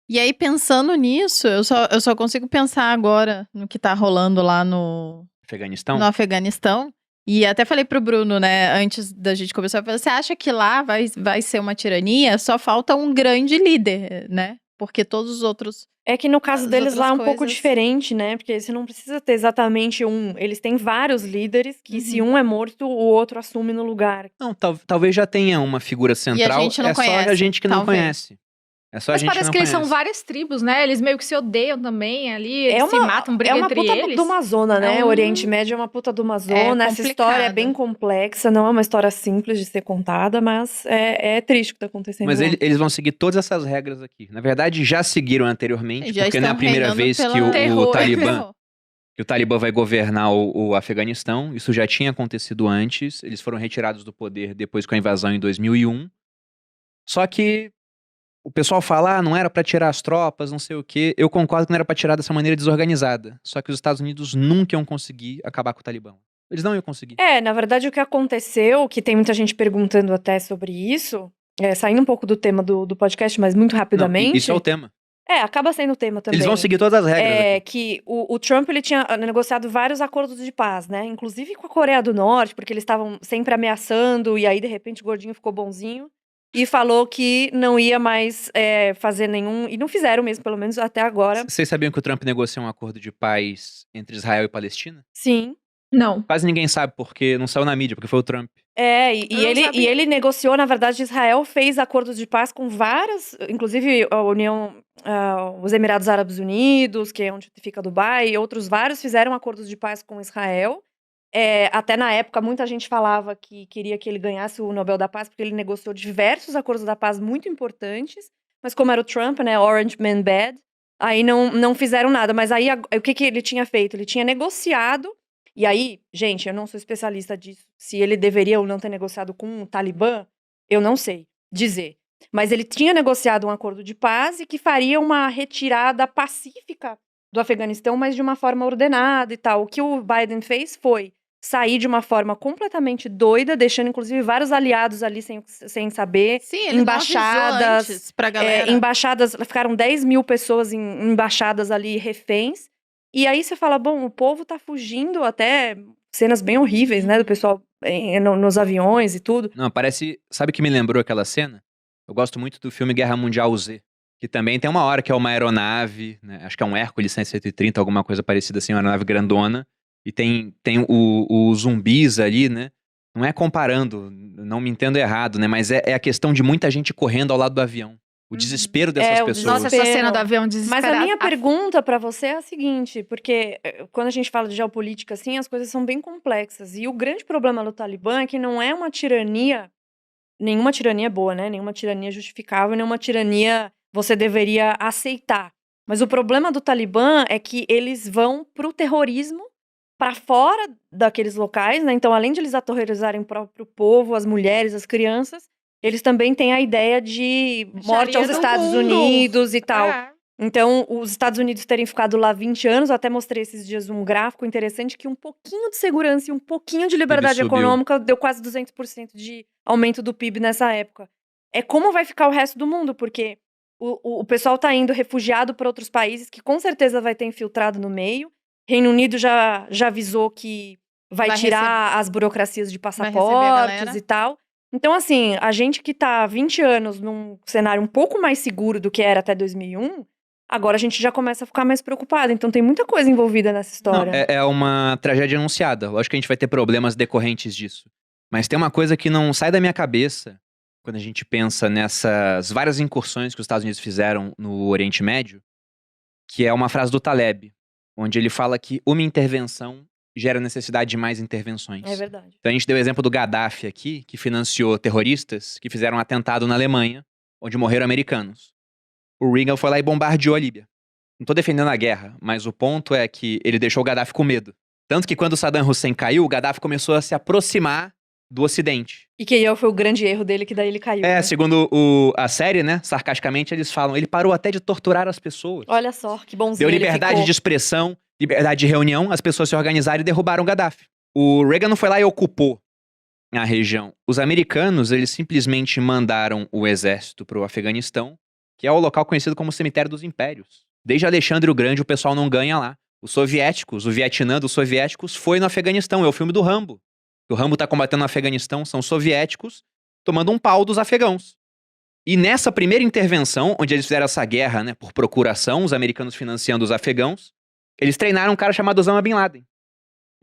E aí, pensando nisso, eu só consigo pensar agora no que tá rolando lá no Afeganistão? Afeganistão. E até falei pro Bruno, né, antes da gente começar, eu falei, você acha que lá vai ser uma tirania? Só falta um grande líder, né? Porque todos os outros, É que no caso as deles lá é outras um pouco coisas... diferente, né? Porque você não precisa ter exatamente um. Eles têm vários líderes que, se um é morto, o outro assume no lugar. Não, talvez já tenha uma figura central, gente não é só a conhece, gente que não talvez. conhece. É só a Mas gente que parece não que eles são conhece. várias tribos, né? Eles meio que se odeiam também ali, eles É se matam, é brigam uma entre puta eles. de uma zona, né? É O Oriente Médio é uma puta de uma zona. Essa história é complicado. bem complexa, não é uma história simples de ser contada, mas é triste o que tá acontecendo Mas lá. eles vão seguir todas essas regras aqui. Na verdade, já seguiram anteriormente, Já porque não é a estão primeira reinando vez que pela- o Terror. Talibã, que o Talibã vai governar o Afeganistão. Isso já tinha acontecido antes. Eles foram retirados do poder depois com a invasão em 2001. Só que o pessoal fala, não era pra tirar as tropas, não sei o quê. Eu concordo que não era pra tirar dessa maneira desorganizada. Só que os Estados Unidos nunca iam conseguir acabar com o Talibã. Eles não iam conseguir. Na verdade, o que aconteceu, que tem muita gente perguntando até sobre isso, saindo um pouco do tema do podcast, mas muito Não, rapidamente. isso é o tema. Acaba sendo o tema também. Eles vão seguir todas as regras aqui. Que o Trump ele tinha negociado vários acordos de paz, né? Inclusive com a Coreia do Norte, porque eles estavam sempre ameaçando, e aí, de repente, o gordinho ficou bonzinho. E falou que não ia mais fazer nenhum. E não fizeram mesmo, pelo menos até agora. Vocês sabiam que o Trump negociou um acordo de paz entre Israel e Palestina? Sim. Não. Quase ninguém sabe, porque não saiu na mídia, porque foi o Trump. E ele negociou, na verdade, Israel fez acordos de paz com várias, inclusive a União, os Emirados Árabes Unidos, que é onde fica Dubai, e outros vários fizeram acordos de paz com Israel. Até na época, muita gente falava que queria que ele ganhasse o Nobel da Paz, porque ele negociou diversos acordos da paz muito importantes, mas como era o Trump, né, Orange Man Bad, aí não fizeram nada. Mas aí, o que ele tinha feito? Ele tinha negociado. E aí, gente, eu não sou especialista disso. Se ele deveria ou não ter negociado com o Talibã, eu não sei dizer. Mas ele tinha negociado um acordo de paz e que faria uma retirada pacífica do Afeganistão, mas de uma forma ordenada e tal. O que o Biden fez foi sair de uma forma completamente doida, deixando inclusive vários aliados ali sem saber. Sim, ele embaixadas, não avisou antes pra galera. embaixadas, ficaram 10 mil pessoas em embaixadas ali, reféns. E aí você fala, bom, o povo tá fugindo, até cenas bem horríveis, né, do pessoal nos aviões e tudo. Não, parece... Sabe o que me lembrou aquela cena? Eu gosto muito do filme Guerra Mundial Z, que também tem uma hora que é uma aeronave, né? Acho que é um Hércules 130, alguma coisa parecida assim, uma aeronave grandona, e tem os zumbis ali, né? Não é comparando, não me entendo errado, né? Mas é a questão de muita gente correndo ao lado do avião. O desespero dessas o pessoas. Nossa, essa cena do avião Mas desesperado. a minha pergunta pra você é a seguinte, porque quando a gente fala de geopolítica, assim, as coisas são bem complexas. E o grande problema do Talibã é que não é uma tirania, nenhuma tirania boa, né? Nenhuma tirania justificável, nenhuma tirania você deveria aceitar. Mas o problema do Talibã é que eles vão pro terrorismo pra fora daqueles locais, né? Então, além de eles aterrorizarem o próprio povo, as mulheres, as crianças, eles também têm a ideia de morte aos Sharia do Estados mundo. Unidos e tal. É. Então, os Estados Unidos terem ficado lá 20 anos, eu até mostrei esses dias um gráfico interessante que um pouquinho de segurança e um pouquinho de liberdade subiu. econômica deu quase 200% de aumento do PIB nessa época. É como vai ficar o resto do mundo, porque o pessoal tá indo refugiado para outros países, que com certeza vai ter infiltrado no meio. Reino Unido já avisou que vai tirar as burocracias de receber a passaportes galera. e tal. Então, assim, a gente que tá há 20 anos num cenário um pouco mais seguro do que era até 2001, agora a gente já começa a ficar mais preocupado. Então, tem muita coisa envolvida nessa história. Não, é uma tragédia anunciada. Lógico que a gente vai ter problemas decorrentes disso. Mas tem uma coisa que não sai da minha cabeça quando a gente pensa nessas várias incursões que os Estados Unidos fizeram no Oriente Médio, que é uma frase do Taleb, onde ele fala que uma intervenção gera necessidade de mais intervenções. É verdade. Então a gente deu o exemplo do Gaddafi aqui, que financiou terroristas que fizeram um atentado na Alemanha, onde morreram americanos. O Reagan foi lá e bombardeou a Líbia. Não tô defendendo a guerra, mas o ponto é que ele deixou o Gaddafi com medo. Tanto que quando o Saddam Hussein caiu, o Gaddafi começou a se aproximar do Ocidente. E que foi o grande erro dele, que daí ele caiu. né? Segundo a série, né, sarcasticamente eles falam, ele parou até de torturar as pessoas. Olha só, que bonzinho Deu ele liberdade ficou. de expressão, liberdade de reunião, as pessoas se organizaram e derrubaram o Gaddafi. O Reagan não foi lá e ocupou a região. Os americanos, eles simplesmente mandaram o exército pro Afeganistão que é o local conhecido como Cemitério dos Impérios. Desde Alexandre o Grande, o pessoal não ganha lá. Os soviéticos, o Vietnã dos soviéticos foi no Afeganistão, é o filme do Rambo. O Rambo tá combatendo no Afeganistão, são soviéticos tomando um pau dos afegãos. E nessa primeira intervenção, onde eles fizeram essa guerra, né, por procuração, os americanos financiando os afegãos, eles treinaram um cara chamado Osama Bin Laden.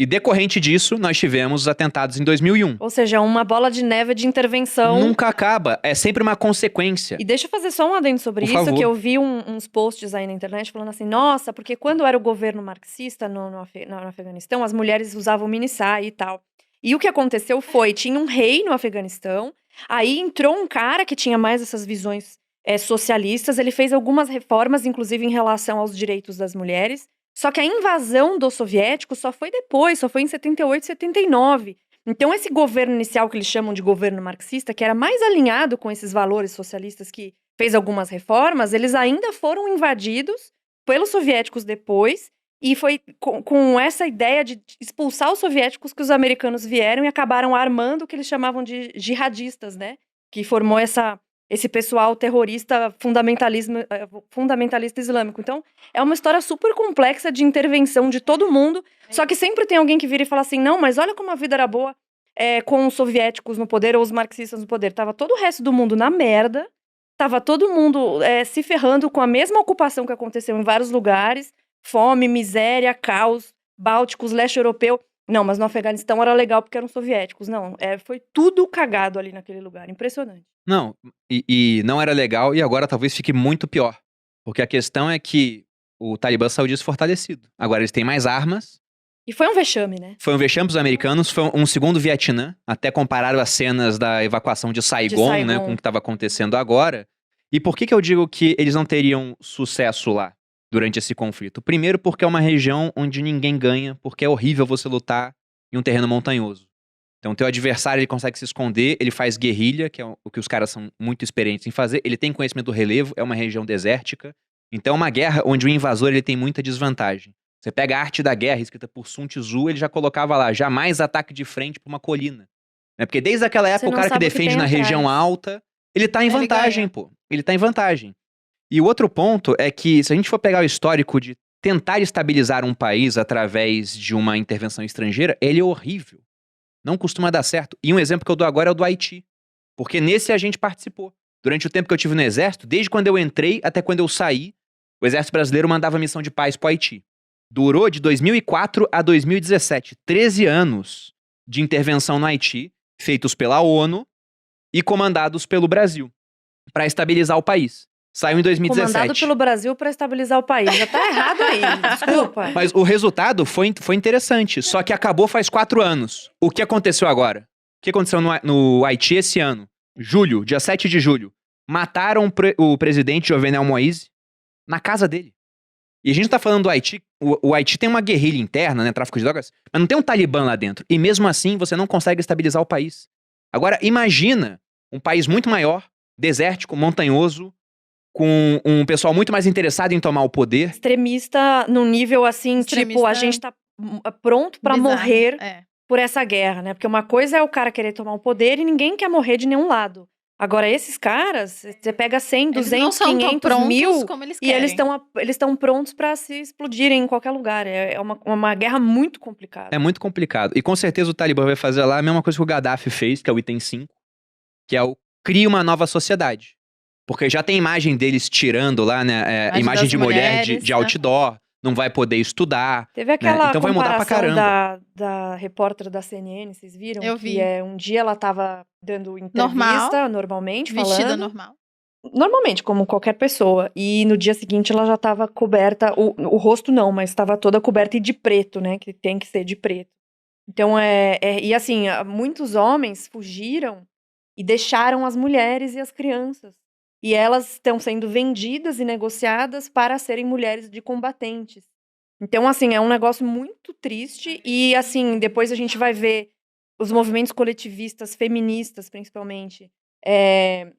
E decorrente disso, nós tivemos os atentados em 2001. Ou seja, uma bola de neve de intervenção. Nunca acaba, é sempre uma consequência. E deixa eu fazer só um adendo sobre Por isso, favor. que eu vi uns posts aí na internet falando assim, nossa, porque quando era o governo marxista no Afeganistão, as mulheres usavam mini saia e tal. E o que aconteceu foi, tinha um rei no Afeganistão, aí entrou um cara que tinha mais essas visões socialistas, ele fez algumas reformas, inclusive em relação aos direitos das mulheres, só que a invasão dos soviéticos só foi depois, só foi em 78, 79. Então esse governo inicial que eles chamam de governo marxista, que era mais alinhado com esses valores socialistas que fez algumas reformas, eles ainda foram invadidos pelos soviéticos depois, e foi com essa ideia de expulsar os soviéticos que os americanos vieram e acabaram armando o que eles chamavam de jihadistas, né? Que formou esse pessoal terrorista fundamentalista islâmico. Então, é uma história super complexa de intervenção de todo mundo, só que sempre tem alguém que vira e fala assim, não, mas olha como a vida era boa com os soviéticos no poder ou os marxistas no poder. Tava todo o resto do mundo na merda, tava todo mundo se ferrando com a mesma ocupação que aconteceu em vários lugares, fome, miséria, caos, bálticos, leste europeu. Não, mas no Afeganistão era legal porque eram soviéticos. Não, foi tudo cagado ali naquele lugar. Impressionante. Não, e não era legal e agora talvez fique muito pior. Porque a questão é que o Talibã saiu disso fortalecido. Agora eles têm mais armas. E foi um vexame, né? Foi um vexame dos americanos, foi um segundo Vietnã. Até compararam as cenas da evacuação de Saigon, né, com o que estava acontecendo agora. E por que eu digo que eles não teriam sucesso lá durante esse conflito? Primeiro porque é uma região onde ninguém ganha, porque é horrível você lutar em um terreno montanhoso. Então, teu adversário, ele consegue se esconder, ele faz guerrilha, que é o que os caras são muito experientes em fazer, ele tem conhecimento do relevo, é uma região desértica. Então, é uma guerra onde o invasor, ele tem muita desvantagem. Você pega a arte da guerra, escrita por Sun Tzu, ele já colocava lá, jamais ataque de frente pra uma colina. Porque desde aquela época, o cara que defende na região alta, ele tá em vantagem, pô. Ele tá em vantagem. E o outro ponto é que, se a gente for pegar o histórico de tentar estabilizar um país através de uma intervenção estrangeira, ele é horrível. Não costuma dar certo. E um exemplo que eu dou agora é o do Haiti. Porque nesse a gente participou. Durante o tempo que eu tive no exército, desde quando eu entrei até quando eu saí, o exército brasileiro mandava missão de paz pro Haiti. Durou de 2004 a 2017. 13 anos de intervenção no Haiti, feitos pela ONU e comandados pelo Brasil, para estabilizar o país. Saiu em 2017. Comandado pelo Brasil para estabilizar o país. Já tá errado aí, desculpa. Mas o resultado foi interessante, só que acabou faz 4 anos. O que aconteceu agora? O que aconteceu no Haiti esse ano? Julho, dia 7 de julho. Mataram o presidente Jovenel Moïse na casa dele. E a gente tá falando do Haiti, o Haiti tem uma guerrilha interna, né, tráfico de drogas, mas não tem um Talibã lá dentro. E mesmo assim, você não consegue estabilizar o país. Agora, imagina um país muito maior, desértico, montanhoso, com um pessoal muito mais interessado em tomar o poder. Extremista num nível assim, tipo, a gente tá pronto pra morrer por essa guerra, né? Porque uma coisa é o cara querer tomar o poder e ninguém quer morrer de nenhum lado. Agora, esses caras, você pega 100, 200, 500 mil e eles estão prontos pra se explodirem em qualquer lugar. É uma guerra muito complicada. É muito complicado. E com certeza o Talibã vai fazer lá a mesma coisa que o Gaddafi fez, que é o item 5, que é o cria uma nova sociedade. Porque já tem imagem deles tirando lá, né? Imagem de mulher de outdoor, não vai poder estudar. Teve aquela então vai mudar pra caramba. Da repórter da CNN, vocês viram? Eu vi. Que um dia ela tava dando entrevista normalmente, vestida normal. Normalmente, como qualquer pessoa. E no dia seguinte ela já tava coberta, o rosto não, mas estava toda coberta e de preto, né? Que tem que ser de preto. Então e assim, muitos homens fugiram e deixaram as mulheres e as crianças. E elas estão sendo vendidas e negociadas para serem mulheres de combatentes. Então, assim, é um negócio muito triste. E, assim, depois a gente vai ver os movimentos coletivistas, feministas, principalmente,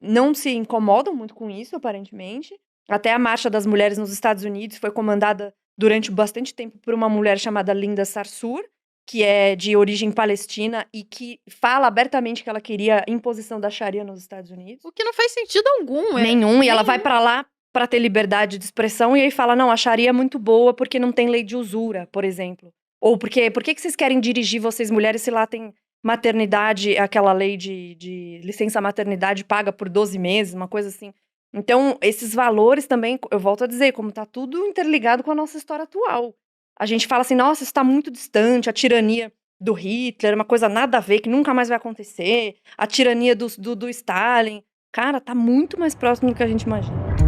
não se incomodam muito com isso, aparentemente. Até a Marcha das Mulheres nos Estados Unidos foi comandada durante bastante tempo por uma mulher chamada Linda Sarsour. que é de origem palestina e que fala abertamente que ela queria a imposição da Sharia nos Estados Unidos. O que não faz sentido algum. Nenhum. E ela vai pra lá pra ter liberdade de expressão e aí fala, não, a Sharia é muito boa porque não tem lei de usura, por exemplo. Ou por que vocês querem dirigir vocês mulheres se lá tem maternidade, aquela lei de licença maternidade paga por 12 meses, uma coisa assim. Então, esses valores também, eu volto a dizer, como tá tudo interligado com a nossa história atual. A gente fala assim, nossa, isso tá muito distante, a tirania do Hitler, uma coisa nada a ver, que nunca mais vai acontecer, a tirania do Stalin. Cara, tá muito mais próximo do que a gente imagina.